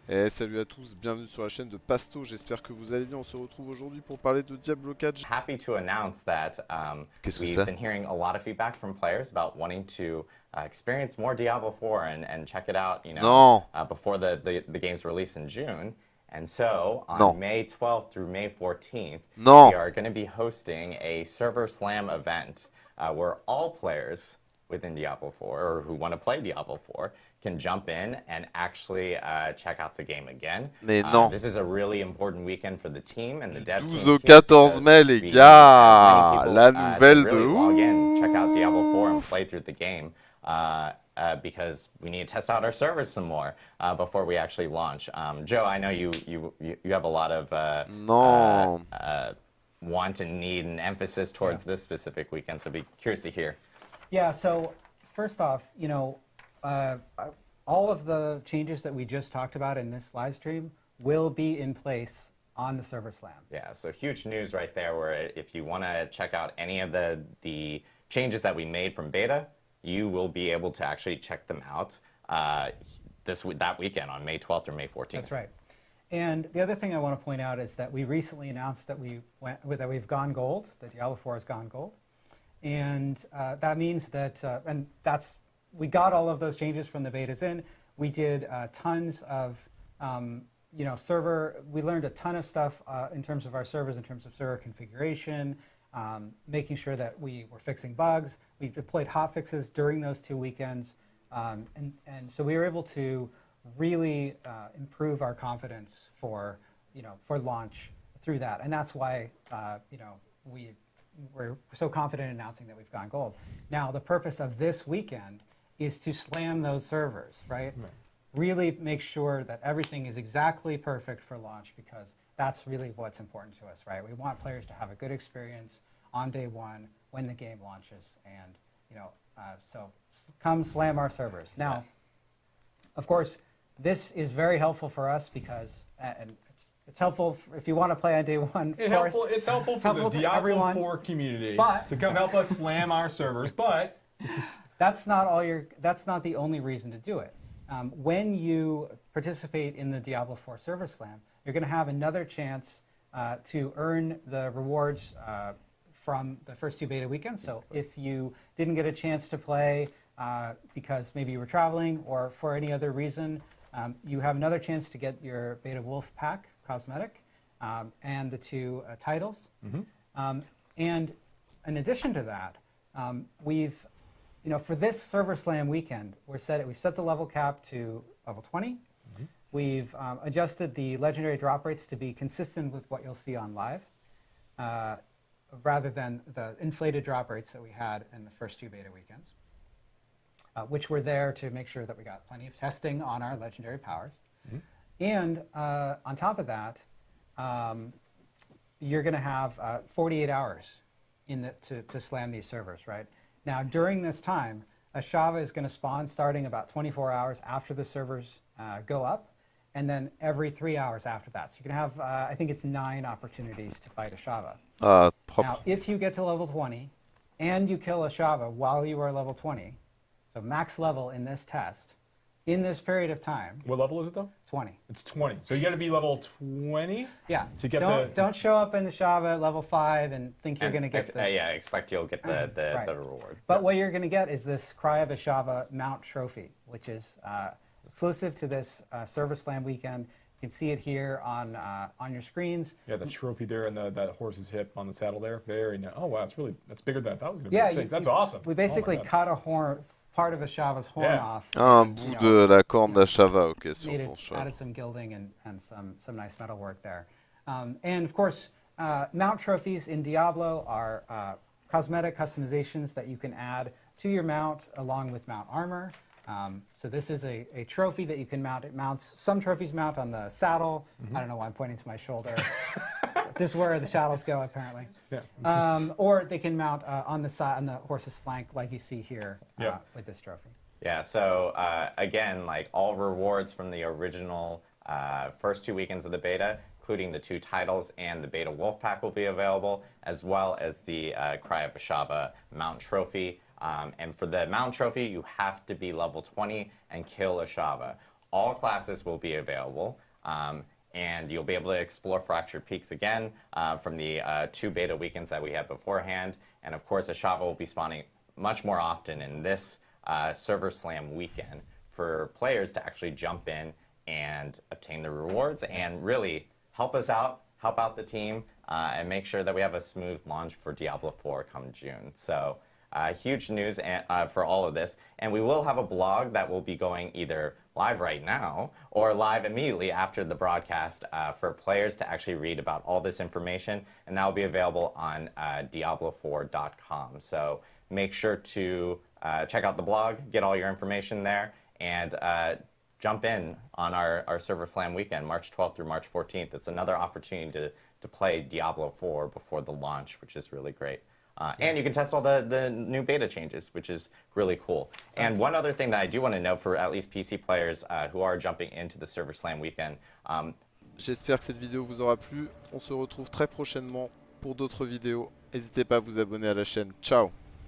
Et salut à tous, bienvenue sur la chaîne de Pasto, j'espère que vous allez bien. On se retrouve aujourd'hui pour parler de Diablo 4. Happy to announce that Qu'est-ce que we've c'est? been hearing a lot of feedback from players about wanting to experience more Diablo 4 and check it out, Non, before the game's release in June. And so non, on May 12th through May 14th, we non. are going to be hosting a Server Slam event where all players within Diablo 4 or who want to play Diablo 4 can jump in and actually check out the game again. Mais non. This is a really important weekend for the team and the Du dev 12 team au here 14 because mai, les we need as many gars. people La to nouvelle de really log in, check out Diablo 4 and ouf. play through the game. Because we need to test out our servers some more before we actually launch. Joe, I know you have a lot of Non. want and need and emphasis towards this specific weekend, so I'd be curious to hear. Yeah, so first off, all of the changes that we just talked about in this live stream will be in place on the Server Slam. Yeah, so huge news right there where if you want to check out any of the changes that we made from beta, you will be able to actually check them out that weekend on May 12th or May 14th. That's right. And the other thing I want to point out is that we recently announced that we've gone gold, that Diablo 4 has gone gold. And that means that, we got all of those changes from the betas in. We did tons of, we learned a ton of stuff in terms of our servers, in terms of server configuration, making sure that we were fixing bugs. We deployed hotfixes during those 2 weekends. And so we were able to really improve our confidence for launch through that. And that's why, we're so confident in announcing that we've gone gold. Now, the purpose of this weekend is to slam those servers, right? Really make sure that everything is exactly perfect for launch, because that's really what's important to us, right? We want players to have a good experience on day one when the game launches. And, so come slam our servers. Now, of course, this is very helpful for us because, and it's helpful if you want to play on day one. It's helpful for the Diablo everyone, 4 community but to come help us slam our servers, but that's not the only reason to do it. When you participate in the Diablo 4 Server Slam, you're going to have another chance to earn the rewards from the first 2 beta weekends. So if you didn't get a chance to play because maybe you were traveling or for any other reason, you have another chance to get your Beta Wolf Pack cosmetic and the 2 titles. And in addition to that, we've, for this Server Slam weekend, we've set the level cap to level 20. We've adjusted the legendary drop rates to be consistent with what you'll see on live, rather than the inflated drop rates that we had in the first 2 beta weekends, which were there to make sure that we got plenty of testing on our legendary powers. And on top of that, you're going to have 48 hours to slam these servers, right? Now, during this time, a Shava is going to spawn starting about 24 hours after the servers go up, and then every 3 hours after that. So you're going to have, I think it's 9 opportunities to fight a Shava. Now, if you get to level 20 and you kill a Shava while you are level 20, so max level in this test, in this period of time. what level is it though? 20. It's 20. So you got to be level 20 Yeah. to get don't show up in the Shava at level 5 and think you're going to get this. Yeah, expect you'll get the Right. reward. But what you're going to get is this Cry of a Shava mount trophy, which is exclusive to this Server Slam weekend. You can see it here on your screens. Yeah, the trophy there and that horse's hip on the saddle there. Very nice. Oh wow, that's bigger than I thought it was going to Yeah, be. That's awesome. We Oh, basically my God. cut a horn, part of a Shava's horn Yeah. off. Un and, bout de la corne d'Ashava, ok, sur made ton it, cheval. added some gilding and some nice metal work there. And of course, mount trophies in Diablo are cosmetic customizations that you can add to your mount along with mount armor. So this is a trophy that you can mount. It mounts, some trophies mount on the saddle. I don't know why I'm pointing to my shoulder. This is where the shadows go, apparently. Yeah. Or they can mount on the side, on the horse's flank, like you see here Yeah. with this trophy. Yeah, so again, like all rewards from the original first 2 weekends of the beta, including the 2 titles and the Beta Wolf Pack will be available, as well as the Cry of Ashaba mount trophy. And for the mount trophy, you have to be level 20 and kill Ashava. all classes will be available. And you'll be able to explore Fractured Peaks again from the 2 beta weekends that we had beforehand. And of course, Ashava will be spawning much more often in this Server Slam weekend for players to actually jump in and obtain the rewards and really help us out, help out the team, and make sure that we have a smooth launch for Diablo 4 come June. So huge news for all of this. And we will have a blog that will be going either live right now or live immediately after the broadcast for players to actually read about all this information. And that will be available on Diablo4.com. So make sure to check out the blog, get all your information there, and jump in on our Server Slam weekend, March 12th through March 14th. It's another opportunity to play Diablo 4 before the launch, which is really great. And you can test all the new beta changes, which is really cool. And one other thing that I do want to note for at least PC players who are jumping into the Server Slam weekend. J'espère que cette vidéo vous aura plu. On se retrouve très prochainement pour d'autres vidéos. N'hésitez pas à vous abonner à la chaîne. Ciao!